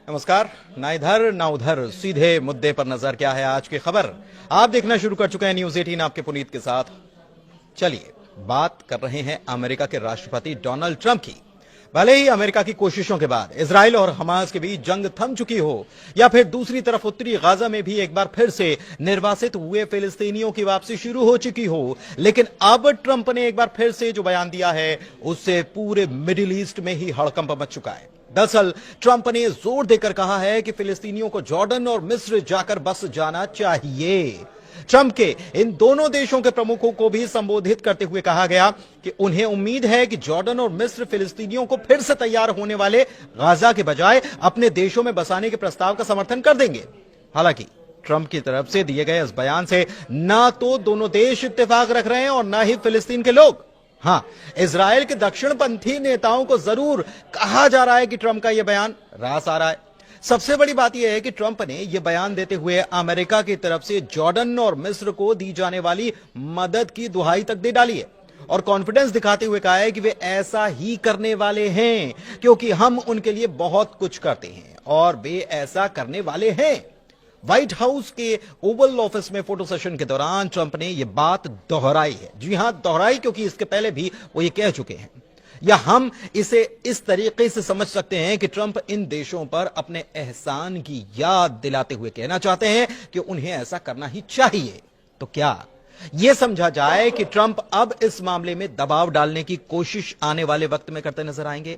नमस्कार। ना इधर ना उधर, सीधे मुद्दे पर नजर। क्या है आज की खबर, आप देखना शुरू कर चुके हैं न्यूज 18 आपके पुनीत के साथ। चलिए बात कर रहे हैं अमेरिका के राष्ट्रपति डोनाल्ड ट्रंप की। भले ही अमेरिका की कोशिशों के बाद इजराइल और हमास के बीच जंग थम चुकी हो, या फिर दूसरी तरफ उत्तरी गाजा में भी एक बार फिर से निर्वासित हुए फिलिस्तीनियों की वापसी शुरू हो चुकी हो, लेकिन अब ट्रंप ने एक बार फिर से जो बयान दिया है उससे पूरे मिडिल ईस्ट में ही हड़कंप मच चुका है। दरअसल ट्रंप ने जोर देकर कहा है कि फिलिस्तीनियों को जॉर्डन और मिस्र जाकर बस जाना चाहिए। ट्रंप के इन दोनों देशों के प्रमुखों को भी संबोधित करते हुए कहा गया कि उन्हें उम्मीद है कि जॉर्डन और मिस्र फिलिस्तीनियों को फिर से तैयार होने वाले गाजा के बजाय अपने देशों में बसाने के प्रस्ताव का समर्थन कर देंगे। हालांकि ट्रंप की तरफ से दिए गए इस बयान से ना तो दोनों देश इत्तेफाक रख रहे हैं और ना ही फिलिस्तीन के लोग। हां, इजराइल के दक्षिणपंथी नेताओं को जरूर कहा जा रहा है कि ट्रंप का यह बयान रास आ रहा है। सबसे बड़ी बात यह है कि ट्रंप ने यह बयान देते हुए अमेरिका की तरफ से जॉर्डन और मिस्र को दी जाने वाली मदद की दुहाई तक दे डाली है और कॉन्फिडेंस दिखाते हुए कहा है कि वे ऐसा ही करने वाले हैं क्योंकि हम उनके लिए बहुत कुछ करते हैं और वे ऐसा करने वाले हैं। व्हाइट हाउस के ओवल ऑफिस में फोटो सेशन के दौरान ट्रंप ने यह बात दोहराई है। जी हां, दोहराई, क्योंकि इसके पहले भी वो ये कह चुके हैं। या हम इसे इस तरीके से समझ सकते हैं कि ट्रंप इन देशों पर अपने एहसान की याद दिलाते हुए कहना चाहते हैं कि उन्हें ऐसा करना ही चाहिए। तो क्या यह समझा जाए कि ट्रंप अब इस मामले में दबाव डालने की कोशिश आने वाले वक्त में करते नजर आएंगे,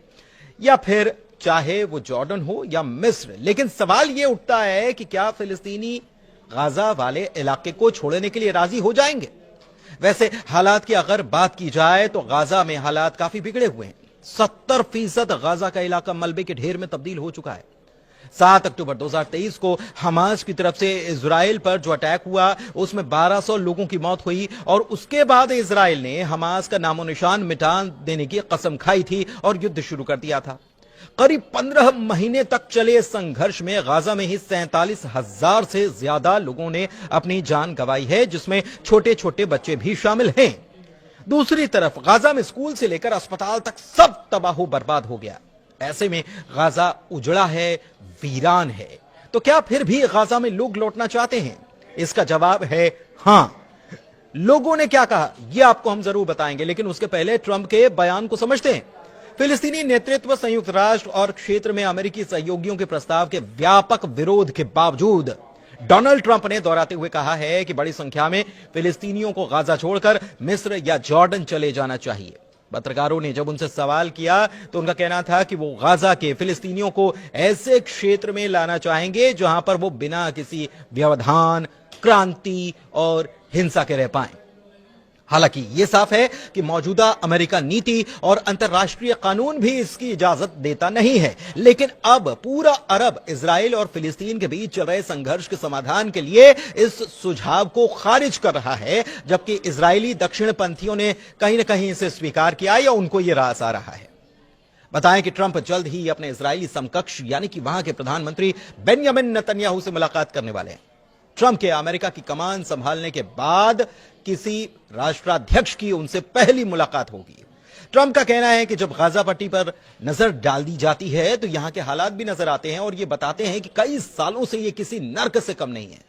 या फिर चाहे वो जॉर्डन हो या मिस्र? लेकिन सवाल यह उठता है कि क्या फिलिस्तीनी गाजा वाले इलाके को छोड़ने के लिए राजी हो जाएंगे? वैसे हालात की अगर बात की जाए तो गाजा में हालात काफी बिगड़े हुए हैं। 70% गाजा का इलाका मलबे के ढेर में तब्दील हो चुका है। 7 अक्टूबर 2023 को हमास की तरफ से इजराइल पर जो अटैक हुआ उसमें 1200 लोगों की मौत हुई और उसके बाद इजराइल ने हमास का नामो निशान मिटा देने की कसम खाई थी और युद्ध शुरू कर दिया था। करीब 15 महीने तक चले संघर्ष में गाजा में ही 47,000 से ज्यादा लोगों ने अपनी जान गंवाई है, जिसमें छोटे छोटे बच्चे भी शामिल हैं। दूसरी तरफ गाजा में स्कूल से लेकर अस्पताल तक सब तबाह बर्बाद हो गया। ऐसे में गाजा उजड़ा है, वीरान है। तो क्या फिर भी गाजा में लोग लौटना चाहते हैं? इसका जवाब है हां। लोगों ने क्या कहा यह आपको हम जरूर बताएंगे, लेकिन उसके पहले ट्रंप के बयान को समझते हैं। फिलिस्तीनी नेतृत्व संयुक्त राष्ट्र और क्षेत्र में अमेरिकी सहयोगियों के प्रस्ताव के व्यापक विरोध के बावजूद डोनाल्ड ट्रंप ने दोहराते हुए कहा है कि बड़ी संख्या में फिलिस्तीनियों को गाजा छोड़कर मिस्र या जॉर्डन चले जाना चाहिए। पत्रकारों ने जब उनसे सवाल किया तो उनका कहना था कि वो गाजा के फिलिस्तीनियों को ऐसे क्षेत्र में लाना चाहेंगे जहां पर वो बिना किसी व्यवधान, क्रांति और हिंसा के रह पाएं। हालांकि यह साफ है कि मौजूदा अमेरिका नीति और अंतर्राष्ट्रीय कानून भी इसकी इजाजत देता नहीं है। लेकिन अब पूरा अरब इजराइल और फिलिस्तीन के बीच चल रहे संघर्ष के समाधान के लिए इस सुझाव को खारिज कर रहा है, जबकि इजरायली दक्षिणपंथियों ने कहीं न कहीं इसे स्वीकार किया या उनको यह रास आ रहा है। बताएं कि ट्रंप जल्द ही अपने इजरायली समकक्ष यानी कि वहां के प्रधानमंत्री बेंजामिन नेतन्याहू से मुलाकात करने वाले हैं। ट्रंप के अमेरिका की कमान संभालने के बाद किसी राष्ट्राध्यक्ष की उनसे पहली मुलाकात होगी। ट्रंप का कहना है कि जब गाजा पट्टी पर नजर डाल दी जाती है तो यहां के हालात भी नजर आते हैं और ये बताते हैं कि कई सालों से ये किसी नर्क से कम नहीं है।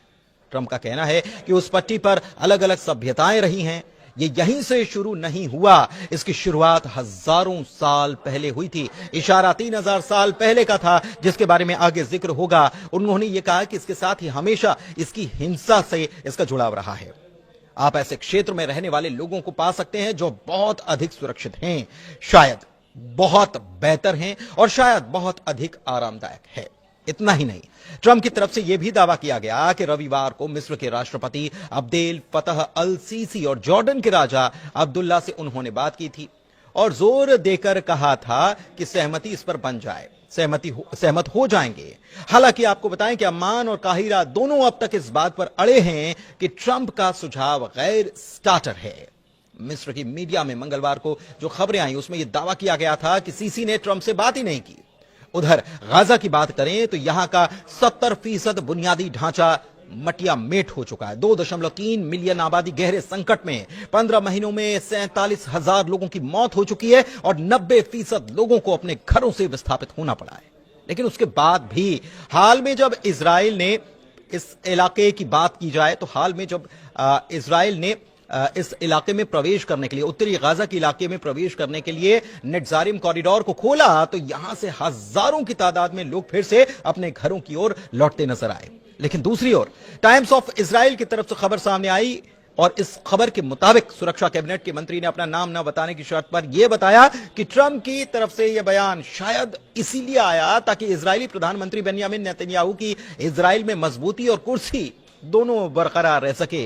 ट्रंप का कहना है कि उस पट्टी पर अलग अलग सभ्यताएं रही हैं, ये यहीं से शुरू नहीं हुआ, इसकी शुरुआत हजारों साल पहले हुई थी। इशारा 3000 साल पहले का था, जिसके बारे में आगे जिक्र होगा। उन्होंने ये कहा कि इसके साथ ही हमेशा इसकी हिंसा से इसका जुड़ाव रहा है। आप ऐसे क्षेत्र में रहने वाले लोगों को पा सकते हैं जो बहुत अधिक सुरक्षित हैं, शायद बहुत बेहतर हैं और शायद बहुत अधिक आरामदायक है। इतना ही नहीं, ट्रंप की तरफ से यह भी दावा किया गया कि रविवार को मिस्र के राष्ट्रपति अब्देल फतह अल सीसी और जॉर्डन के राजा अब्दुल्ला से उन्होंने बात की थी और जोर देकर कहा था कि सहमति इस पर बन जाए, सहमत हो जाएंगे। हालांकि आपको बताएं कि अम्मान और काहिरा दोनों अब तक इस बात पर अड़े हैं कि ट्रंप का सुझाव गैर स्टार्टर है। मिस्र की मीडिया में मंगलवार को जो खबरें आई उसमें यह दावा किया गया था कि सीसी ने ट्रंप से बात ही नहीं की। उधर गाजा की बात करें तो यहां का 70% बुनियादी ढांचा मटिया मेट हो चुका है। 2.3 मिलियन आबादी गहरे संकट में, 15 महीनों में 47,000 लोगों की मौत हो चुकी है और 90% लोगों को अपने घरों से विस्थापित होना पड़ा है। लेकिन उसके बाद भी हाल में जब इजराइल ने इस इलाके की बात की जाए तो हाल में जब इजराइल ने इस इलाके में प्रवेश करने के लिए, उत्तरी गाजा के इलाके में प्रवेश करने के लिए नेट्जारिम कॉरिडोर को खोला, तो यहां से हजारों की तादाद में लोग फिर से अपने घरों की ओर लौटते नजर आए। लेकिन दूसरी ओर टाइम्स ऑफ इजराइल की तरफ से खबर सामने आई और इस खबर के मुताबिक सुरक्षा कैबिनेट के मंत्री ने अपना नाम न बताने की शर्त पर यह बताया कि ट्रंप की तरफ से यह बयान शायद इसीलिए आया ताकि इजरायली प्रधानमंत्री बेंयामिन नेतन्याहू की इजराइल में मजबूती और कुर्सी दोनों बरकरार रह सके।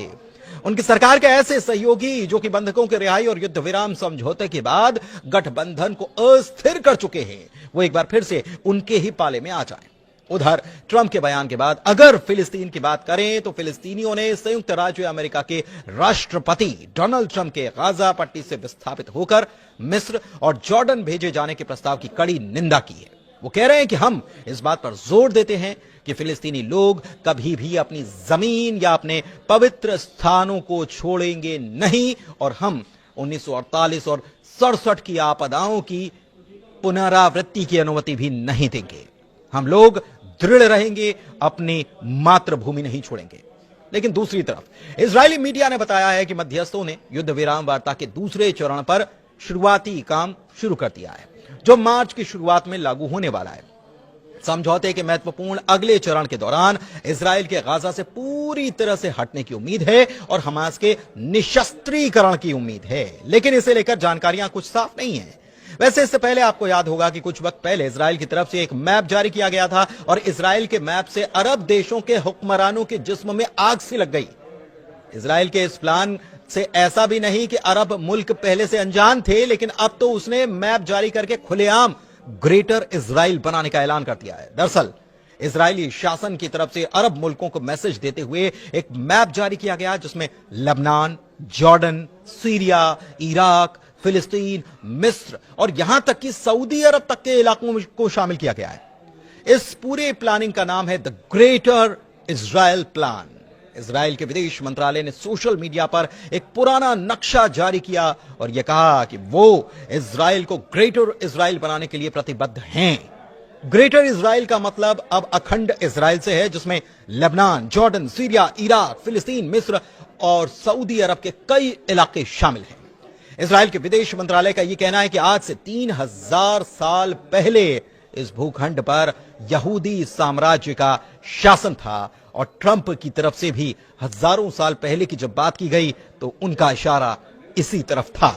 उनकी सरकार के ऐसे सहयोगी जो कि बंधकों के रिहाई और युद्ध विराम समझौते के बाद गठबंधन को अस्थिर कर चुके हैं, वो एक बार फिर से उनके ही पाले में आ जाएं। उधर ट्रंप के बयान के बाद अगर फिलिस्तीन की बात करें तो फिलिस्तीनियों ने संयुक्त राज्य अमेरिका के राष्ट्रपति डोनाल्ड ट्रंप के गाजा पट्टी से विस्थापित होकर मिस्र और जॉर्डन भेजे जाने के प्रस्ताव की कड़ी निंदा की है। वो कह रहे हैं कि हम इस बात पर जोर देते हैं कि फिलिस्तीनी लोग कभी भी अपनी जमीन या अपने पवित्र स्थानों को छोड़ेंगे नहीं और हम 1948 और 67 की आपदाओं की पुनरावृत्ति की अनुमति भी नहीं देंगे। हम लोग दृढ़ रहेंगे, अपनी मातृभूमि नहीं छोड़ेंगे। लेकिन दूसरी तरफ इजरायली मीडिया ने बताया है कि मध्यस्थों ने युद्ध विराम वार्ता के दूसरे चरण पर शुरुआती काम शुरू कर दिया है, जो मार्च की शुरुआत में लागू होने वाला है। समझौते के महत्वपूर्ण अगले चरण के दौरान इजराइल के गाजा से पूरी तरह से हटने की उम्मीद है और हमास के निशस्त्रीकरण की उम्मीद है, लेकिन इसे लेकर जानकारियां कुछ साफ नहीं है। वैसे इससे पहले आपको याद होगा कि कुछ वक्त पहले इजराइल की तरफ से एक मैप जारी किया गया था और इजराइल के मैप से अरब देशों के हुक्मरानों के जिस्म में आग सी लग गई। इजराइल के इस प्लान से ऐसा भी नहीं कि अरब मुल्क पहले से अनजान थे, लेकिन अब तो उसने मैप जारी करके खुलेआम ग्रेटर इजराइल बनाने का ऐलान कर दिया है। दरअसल इजरायली शासन की तरफ से अरब मुल्कों को मैसेज देते हुए एक मैप जारी किया गया जिसमें लेबनान, जॉर्डन, सीरिया, इराक, फिलिस्तीन, मिस्र और यहां तक कि सऊदी अरब तक के इलाकों को शामिल किया गया है। इस पूरे प्लानिंग का नाम है the greater Israel plan. Israel के विदेश मंत्रालय ने सोशल मीडिया पर एक पुराना नक्शा जारी किया और यह कहा कि वो इजराइल को ग्रेटर इजराइल बनाने के लिए प्रतिबद्ध हैं। ग्रेटर इजराइल का मतलब अब अखंड इजराइल से है, जिसमें लेबनान, जॉर्डन, सीरिया, इराक, फिलिस्तीन, मिस्र और सऊदी अरब के कई इलाके शामिल हैं। इजराइल के विदेश मंत्रालय का यह कहना है कि आज से 3000 साल पहले इस भूखंड पर यहूदी साम्राज्य का शासन था और ट्रंप की तरफ से भी हजारों साल पहले की जब बात की गई तो उनका इशारा इसी तरफ था।